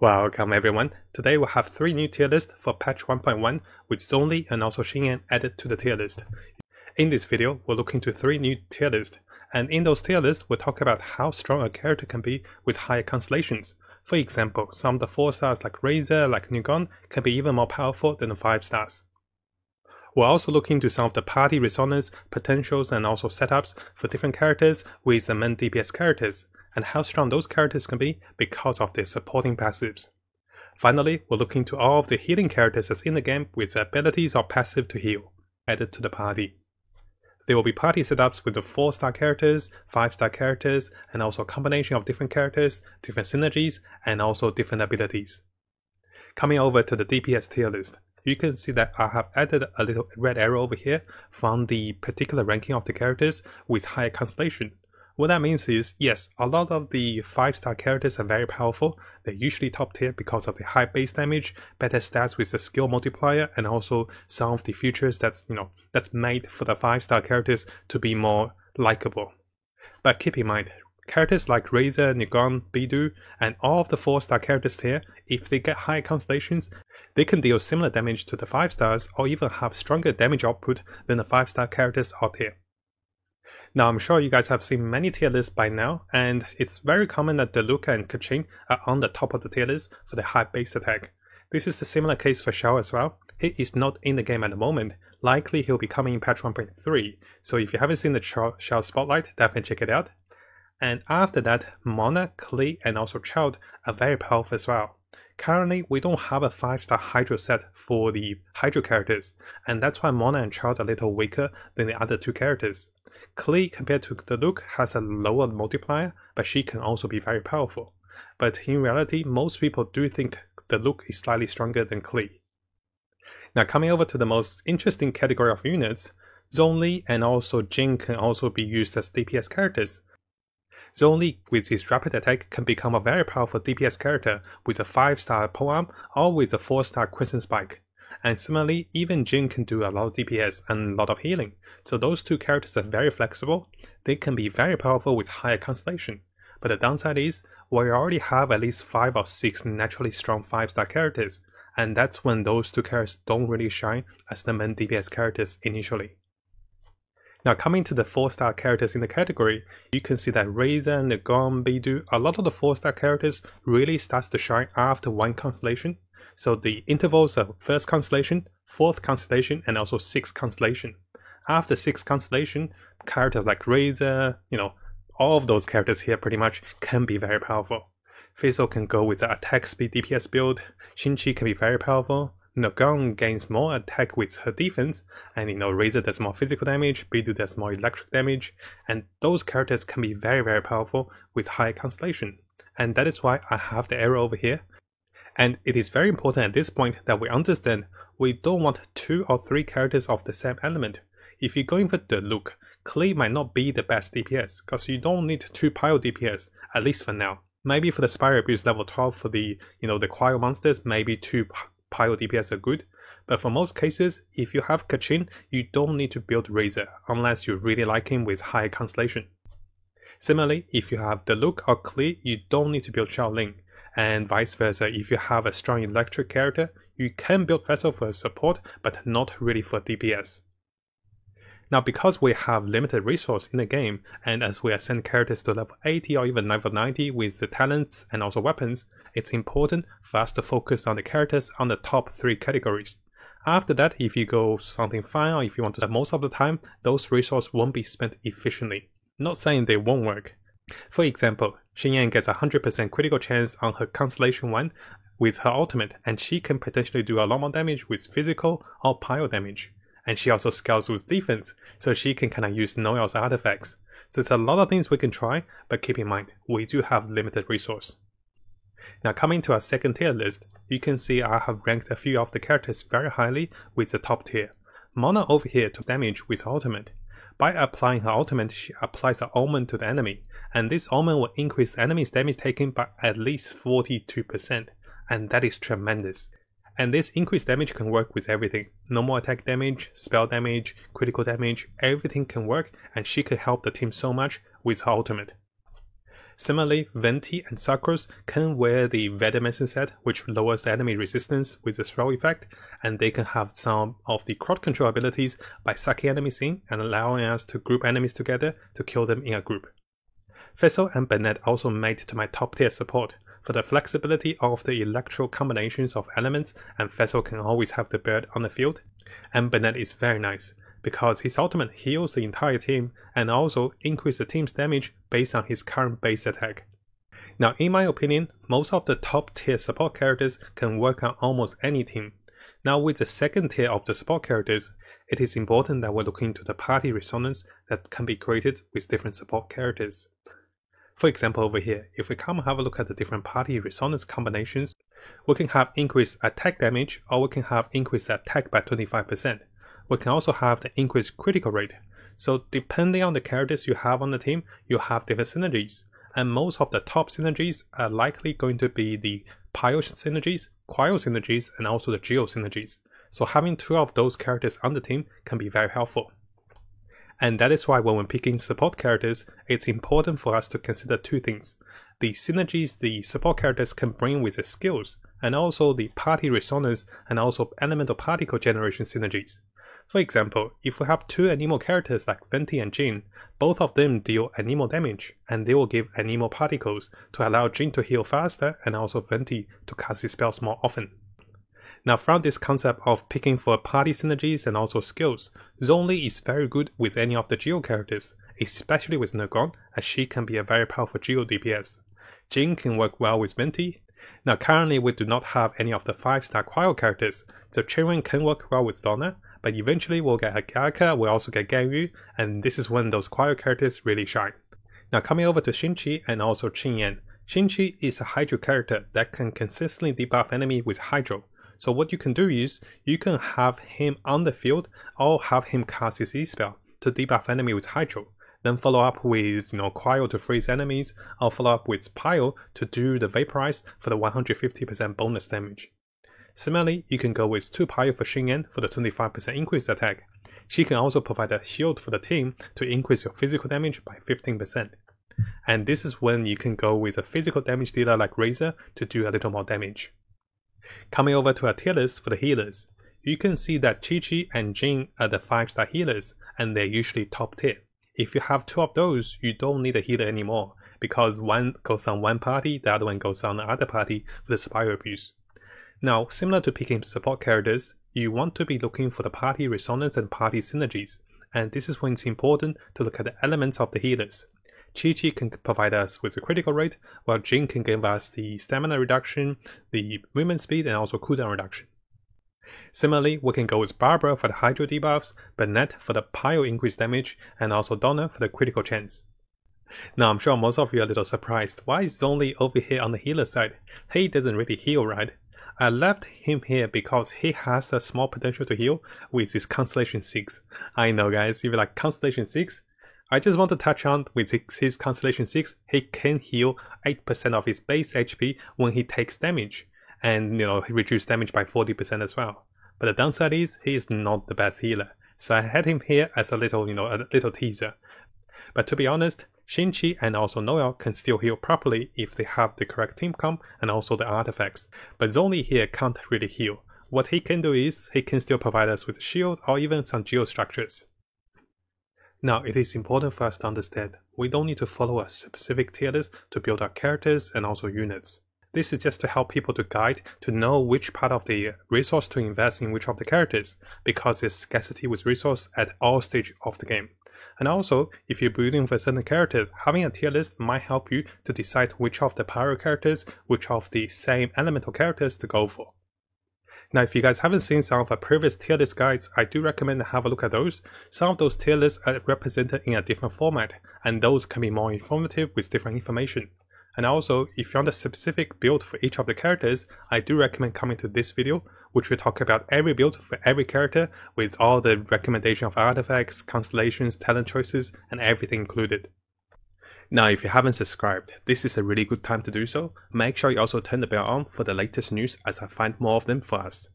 Welcome everyone. Today we'll have 3 new tier lists for patch 1.1 with Zhongli and also Xinyan added to the tier list. In this video, we'll look into 3 new tier lists, and in those tier lists, we'll talk about how strong a character can be with higher constellations. For example, some of the 4 stars like Razor, like Nugon, can be even more powerful than the 5 stars. We'll also look into some of the party resonance, potentials, and also setups for different characters with the main DPS characters, and how strong those characters can be because of their supporting passives. Finally, we'll look into all of the healing characters that's in the game with the abilities or passive to heal, added to the party. There will be party setups with the 4-star characters, 5-star characters, and also a combination of different characters, different synergies, and also different abilities. Coming over to the DPS tier list, you can see that I have added a little red arrow over here from the particular ranking of the characters with higher constellation. What that means is, yes, a lot of the 5-star characters are very powerful. They're usually top tier because of the high base damage, better stats with the skill multiplier, and also some of the features that's made for the 5-star characters to be more likable. But keep in mind, characters like Razor, Nugon, Bidu, and all of the 4-star characters here, if they get high constellations, they can deal similar damage to the 5 stars or even have stronger damage output than the 5-star characters out here. Now, I'm sure you guys have seen many tier lists by now, and it's very common that Deluca and Kachin are on the top of the tier list for the high base attack. This is the similar case for Xiao as well. He is not in the game at the moment. Likely he'll be coming in patch 1.3, so if you haven't seen the Xiao Spotlight, definitely check it out. And after that, Mona, Klee, and also Child are very powerful as well. Currently, we don't have a 5-star Hydro set for the Hydro characters, and that's why Mona and Child are a little weaker than the other 2 characters. Klee, compared to the Luke, has a lower multiplier, but she can also be very powerful. But in reality, most people do think the Luke is slightly stronger than Klee. Now, coming over to the most interesting category of units, Zhongli and also Jin can also be used as DPS characters. Zhongli, with his rapid attack, can become a very powerful DPS character with a 5-star polearm or with a 4-star Crescent Spike. And similarly, even Jin can do a lot of DPS and a lot of healing, so those 2 characters are very flexible. They can be very powerful with higher constellation. But the downside is, we already have at least 5 or 6 naturally strong 5-star characters, and that's when those 2 characters don't really shine as the main DPS characters initially. Now, coming to the 4-star characters in the category, you can see that Razor, Nugon, Bidu, a lot of the 4-star characters really starts to shine after 1 constellation. So the intervals are 1st constellation, 4th constellation, and also 6th constellation. After 6th constellation, characters like Razor, all of those characters here pretty much can be very powerful. Fizzle can go with the attack speed DPS build, Xinyan can be very powerful, Nugon gains more attack with her defense, and Razor does more physical damage, Bidu does more electric damage, and those characters can be very, very powerful with high constellation. And that is why I have the arrow over here. And it is very important at this point that we understand we don't want 2 or 3 characters of the same element. If you're going for the look, Klee might not be the best DPS, because you don't need 2 Pyro DPS, at least for now. Maybe for the Spire Abuse level 12 for the Cryo monsters, maybe 2 Pyro DPS are good. But for most cases, if you have Kachin, you don't need to build Razor, unless you really like him with high constellation. Similarly, if you have the Luke or Klee, you don't need to build Shaolin. And vice versa, if you have a strong electric character, you can build Vessel for support, but not really for DPS. Now, because we have limited resource in the game, and as we ascend characters to level 80 or even level 90 with the talents and also weapons, it's important for us to focus on the characters on the top 3 categories. After that, if you go something fine or if you want to, most of the time, those resources won't be spent efficiently. Not saying they won't work. For example, Xinyan gets a 100% critical chance on her Constellation 1 with her ultimate, and she can potentially do a lot more damage with physical or pyro damage. And she also scales with defense, so she can kind of use Noel's artifacts. So there's a lot of things we can try, but keep in mind, we do have limited resource. Now, coming to our 2nd tier list, you can see I have ranked a few of the characters very highly with the top tier. Mona over here took damage with her ultimate. By applying her ultimate, she applies an omen to the enemy, and this omen will increase the enemy's damage taken by at least 42%, and that is tremendous. And this increased damage can work with everything. Normal attack damage, spell damage, critical damage, everything can work, and she can help the team so much with her ultimate. Similarly, Venti and Sakros can wear the Venomicin set, which lowers the enemy resistance with the throw effect, and they can have some of the crowd control abilities by sucking enemies in and allowing us to group enemies together to kill them in a group. Fizzle and Bennett also made to my top tier support for the flexibility of the electro combinations of elements, and Fizzle can always have the bird on the field, and Bennett is very nice because his ultimate heals the entire team and also increases the team's damage based on his current base attack. Now, in my opinion, most of the top tier support characters can work on almost any team. Now, with the second tier of the support characters, it is important that we're looking into the party resonance that can be created with different support characters. For example, over here, if we come and have a look at the different party resonance combinations, we can have increased attack damage, or we can have increased attack by 25%. We can also have the increased critical rate. So depending on the characters you have on the team, you have different synergies. And most of the top synergies are likely going to be the Pyro synergies, Cryo synergies, and also the Geo synergies. So having 2 of those characters on the team can be very helpful. And that is why when we're picking support characters, it's important for us to consider 2 things. The synergies the support characters can bring with the skills, and also the party resonance and also elemental particle generation synergies. For example, if we have 2 Anemo characters like Venti and Jin, both of them deal Anemo damage, and they will give Anemo particles to allow Jin to heal faster and also Venti to cast his spells more often. Now, from this concept of picking for party synergies and also skills, Zhongli is very good with any of the Geo characters, especially with Nergon, as she can be a very powerful Geo DPS. Jin can work well with Venti. Now, currently we do not have any of the 5-star Cryo characters, so Chenwen can work well with Donna, but eventually we'll get Agaka, we'll also get Ganyu, and this is when those Cryo characters really shine. Now, coming over to Xinchi and also Xinyan. Xinchi is a Hydro character that can consistently debuff enemy with Hydro. So what you can do is, you can have him on the field or have him cast his E-spell to debuff enemy with Hydro. Then follow up with Cryo to freeze enemies, or follow up with Pyro to do the Vaporize for the 150% bonus damage. Similarly, you can go with 2 Pyro for Xinyan for the 25% increased attack. She can also provide a shield for the team to increase your physical damage by 15%. And this is when you can go with a physical damage dealer like Razor to do a little more damage. Coming over to our tier list for the healers, you can see that Chi-Chi and Jin are the 5-star healers, and they're usually top tier. If you have 2 of those, you don't need a healer anymore, because one goes on one party, the other one goes on the other party for the Spiral Abuse. Now, similar to picking support characters, you want to be looking for the party resonance and party synergies, and this is when it's important to look at the elements of the healers. Chi-Chi can provide us with the critical rate, while Jin can give us the stamina reduction, the movement speed, and also cooldown reduction. Similarly, we can go with Barbara for the Hydro debuffs, Bennett for the Pyro increased damage, and also Donna for the critical chance. Now, I'm sure most of you are a little surprised. Why is Zhongli over here on the healer side? He doesn't really heal, right? I left him here because he has a small potential to heal with his Constellation 6. I know, guys, if you like Constellation 6, I just want to touch on with his Constellation 6, he can heal 8% of his base HP when he takes damage, and he reduces damage by 40% as well. But the downside is he is not the best healer, so I had him here as a little teaser. But to be honest, Xinchi and also Noel can still heal properly if they have the correct team comp and also the artifacts. But Zhongli here can't really heal. What he can do is he can still provide us with a shield or even some geo structures. Now, it is important for us to understand we don't need to follow a specific tier list to build our characters and also units. This is just to help people to guide to know which part of the resource to invest in which of the characters, because there's scarcity with resource at all stages of the game. And also, if you're building for certain characters, having a tier list might help you to decide which of the pyro characters, which of the same elemental characters to go for. Now, if you guys haven't seen some of our previous tier list guides, I do recommend to have a look at those. Some of those tier lists are represented in a different format, and those can be more informative with different information. And also, if you want a specific build for each of the characters, I do recommend coming to this video, which will talk about every build for every character with all the recommendation of artifacts, constellations, talent choices, and everything included. Now, if you haven't subscribed, this is a really good time to do so. Make sure you also turn the bell on for the latest news as I find more of them for us.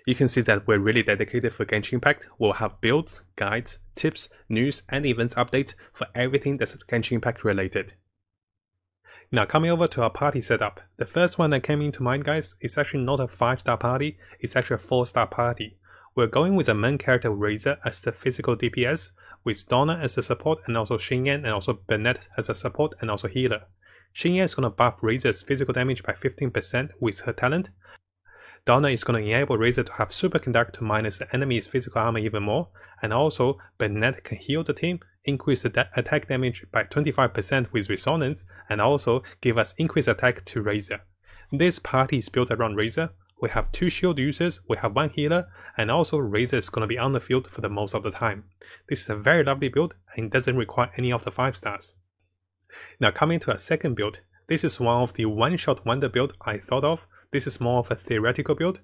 You can see that we're really dedicated for Genshin Impact. We'll have builds, guides, tips, news, and events updates for everything that's Genshin Impact related. Now coming over to our party setup, the first one that came into mind, guys, is actually not a 5-star party, it's actually a 4-star party. We're going with a main character Razor as the physical DPS, with Donna as a support and also Xinyan and also Bennett as a support and also healer. Xinyan is going to buff Razor's physical damage by 15% with her talent. Donna is going to enable Razor to have superconduct to minus the enemy's physical armor even more, and also Bennett can heal the team, increase the attack damage by 25% with Resonance, and also give us increased attack to Razor. This party is built around Razor. We have 2 shield users, we have 1 healer, and also Razor is going to be on the field for the most of the time. This is a very lovely build and doesn't require any of the 5 stars. Now coming to our second build, this is one of the one-shot wonder build I thought of. This is more of a theoretical build.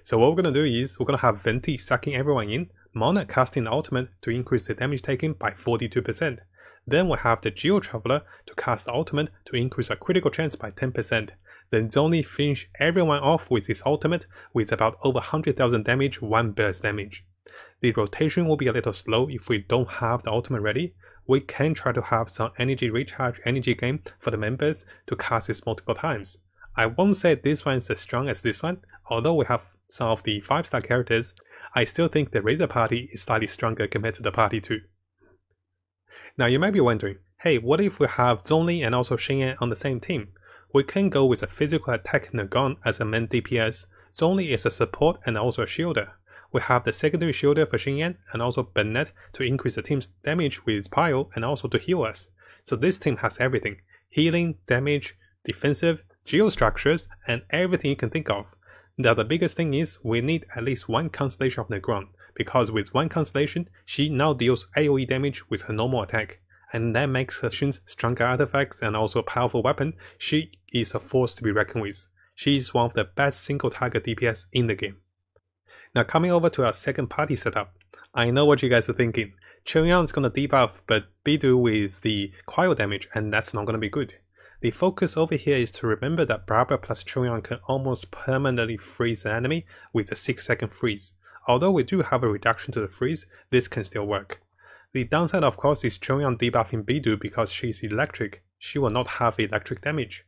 So what we're going to do is, we're going to have Venti sucking everyone in, Mona casting the ultimate to increase the damage taken by 42%. Then we'll have the Geo Traveler to cast the ultimate to increase our critical chance by 10%. Then Zhongli finish everyone off with his ultimate with about over 100,000 damage, 1 burst damage. The rotation will be a little slow if we don't have the ultimate ready. We can try to have some energy recharge, energy gain for the members to cast this multiple times. I won't say this one is as strong as this one, although we have some of the 5-star characters, I still think the Razor party is slightly stronger compared to the party 2. Now you might be wondering, hey, what if we have Zhongli and also Xinyan on the same team? We can go with a physical attack Nagon as a main DPS, Zhongli is a support and also a shielder. We have the secondary shielder for Xinyan and also Bennett to increase the team's damage with Pyro and also to heal us. So this team has everything, healing, damage, defensive, geostructures, and everything you can think of. Now the biggest thing is we need at least 1 Constellation of Negron, because with 1 Constellation, she now deals AoE damage with her normal attack, and that makes her stronger artifacts and also a powerful weapon. She is a force to be reckoned with. She is one of the best single target DPS in the game. Now coming over to our second party setup, I know what you guys are thinking. Chongyang is going to debuff but Bidu with the cryo damage, and that's not going to be good. The focus over here is to remember that Barbara plus Chongyang can almost permanently freeze the enemy with a 6-second freeze. Although we do have a reduction to the freeze, this can still work. The downside of course is Chongyang debuffing Bidu because she is electric. She will not have electric damage.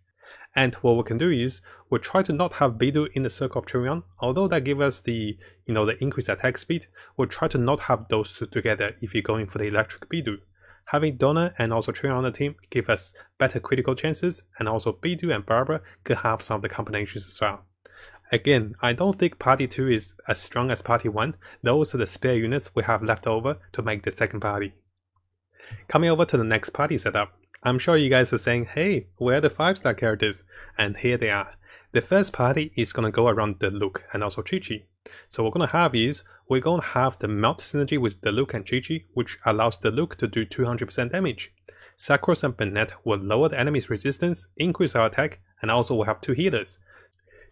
And what we can do is, we'll try to not have Bidu in the circle of Chongyang. Although that gives us the increased attack speed, we'll try to not have those two together if you're going for the electric Bidu. Having Donna and also Chongyang on the team give us better critical chances, and also Bidu and Barbara could have some of the combinations as well. Again, I don't think party 2 is as strong as party 1, those are the spare units we have left over to make the second party. Coming over to the next party setup, I'm sure you guys are saying, hey, where are the 5-star characters? And here they are. The first party is going to go around Diluc and also Chi-Chi. So what we're going to have is, we're going to have the melt synergy with Diluc and Chi-Chi, which allows Diluc to do 200% damage. Sakros and Bennett will lower the enemy's resistance, increase our attack, and also we'll have 2 healers.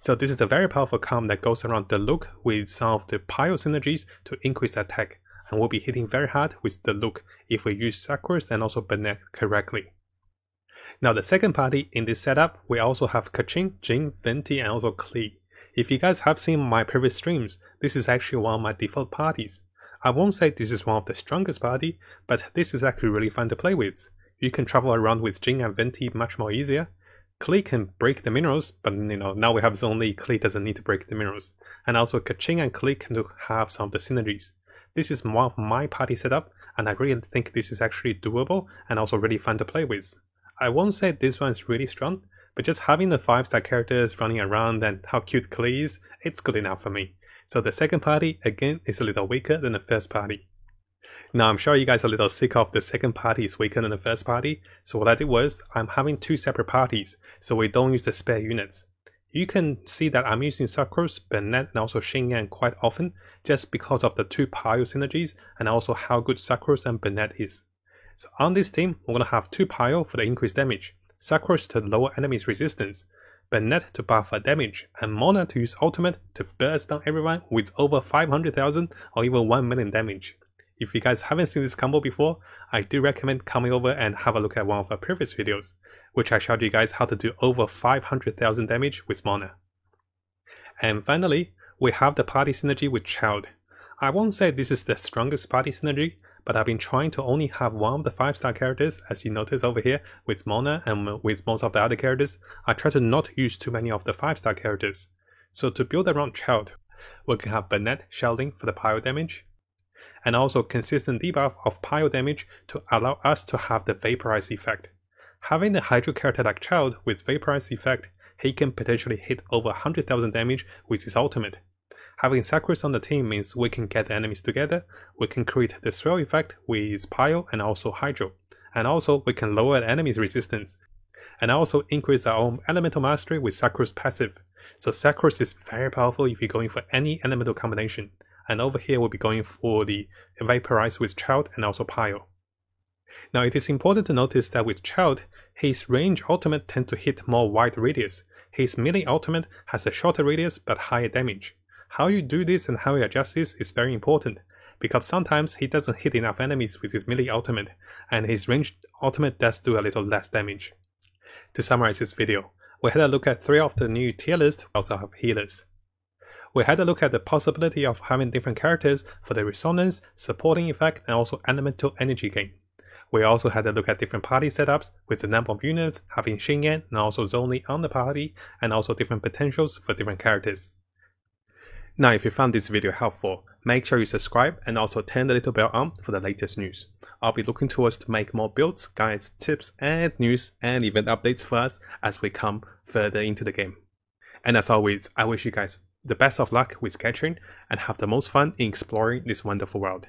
So this is a very powerful comp that goes around Diluc with some of the Pyro synergies to increase attack, and we'll be hitting very hard with Diluc if we use Sakros and also Bennett correctly. Now the second party in this setup, we also have Keqing, Jing, Venti, and also Klee. If you guys have seen my previous streams, this is actually one of my default parties. I won't say this is one of the strongest party, but this is actually really fun to play with. You can travel around with Jing and Venti much more easier. Klee can break the minerals, but now we have Zhongli, Klee doesn't need to break the minerals. And also Keqing and Klee can have some of the synergies. This is one of my party setup, and I really think this is actually doable and also really fun to play with. I won't say this one is really strong, but just having the 5-star characters running around and how cute Klee is, it's good enough for me. So the second party, again, is a little weaker than the first party. Now I'm sure you guys are a little sick of the second party is weaker than the first party, so what I did was, I'm having 2 separate parties, so we don't use the spare units. You can see that I'm using Sakros, Bennett, and also Xinyan quite often, just because of the 2 Pyro synergies, and also how good Sakros and Bennett is. So on this team, we're going to have 2 Pyro for the increased damage, Sakros to lower enemies' resistance, Bennett to buff our damage, and Mona to use ultimate to burst down everyone with over 500,000 or even 1 million damage. If you guys haven't seen this combo before, I do recommend coming over and have a look at one of our previous videos, which I showed you guys how to do over 500,000 damage with Mona. And finally, we have the party synergy with Child. I won't say this is the strongest party synergy, but I've been trying to only have one of the 5-star characters, as you notice over here with Mona and with most of the other characters. I try to not use too many of the 5-star characters. So to build around Childe, we can have Burnett shielding for the pyro damage, and also consistent debuff of pyro damage to allow us to have the vaporize effect. Having the Hydro character like Childe with vaporize effect, he can potentially hit over 100,000 damage with his ultimate. Having Sakuras on the team means we can get the enemies together, we can create the swirl effect with pyro and also Hydro, and also we can lower the enemy's resistance, and also increase our own elemental mastery with Sakuras passive. So Sakuras is very powerful if you're going for any elemental combination, and over here we'll be going for the vaporize with Childe and also pyro. Now it is important to notice that with Childe, his range ultimate tends to hit more wide radius. His melee ultimate has a shorter radius but higher damage. How you do this and how you adjust this is very important, because sometimes he doesn't hit enough enemies with his melee ultimate, and his ranged ultimate does do a little less damage. To summarize this video, we had a look at 3 of the new tier list. We also have healers. We had a look at the possibility of having different characters for the resonance, supporting effect, and also elemental energy gain. We also had a look at different party setups with the number of units, having Xinyan and also Zhongli on the party, and also different potentials for different characters. Now if you found this video helpful, make sure you subscribe and also turn the little bell on for the latest news. I'll be looking towards to make more builds, guides, tips and news and event updates for us as we come further into the game. And as always, I wish you guys the best of luck with Genshin and have the most fun in exploring this wonderful world.